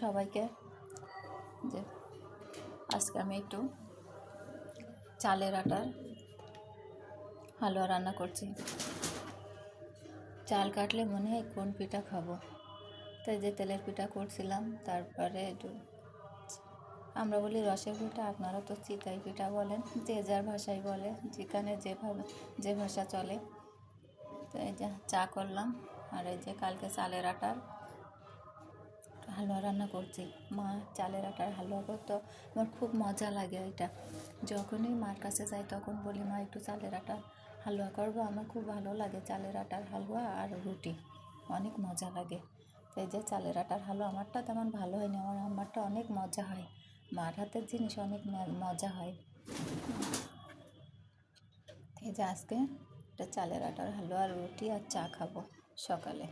সবাইকে যে আজকে আমি একটু চালের আটার হালুয়া রান্না করছি। চাল কাটলে মনে হয় কোন পিঠা খাবো, তাই যে তেলের পিঠা করছিলাম। তারপরে একটু আমরা বলি রসের পিঠা, আপনারা তো চিতই পিঠা বলেন, যে যার ভাষায় বলে, যেখানে যেভাবে যে ভাষা চলে। তো এই যে চা করলাম, আর এই যে কালকে চালের আটার হালুয়া রান্না করছি। মা চালের আটার হালুয়া করতো, আমার খুব মজা লাগে এটা। যখনই মার কাছে যাই তখন বলি, মা একটু চালের আটার হালুয়া করবো। আমার খুব ভালো লাগে চালের আটার হালুয়া আর রুটি, অনেক মজা লাগে। তাই যে চালের আটার হালুয়া আমারটা তেমন ভালো হয়নি, আমারটা অনেক মজা হয়। মার হাতের জিনিস অনেক মজা হয়। এই যে আজকে একটা চালের আটার হালুয়া আর রুটি আর চা খাবো সকালে।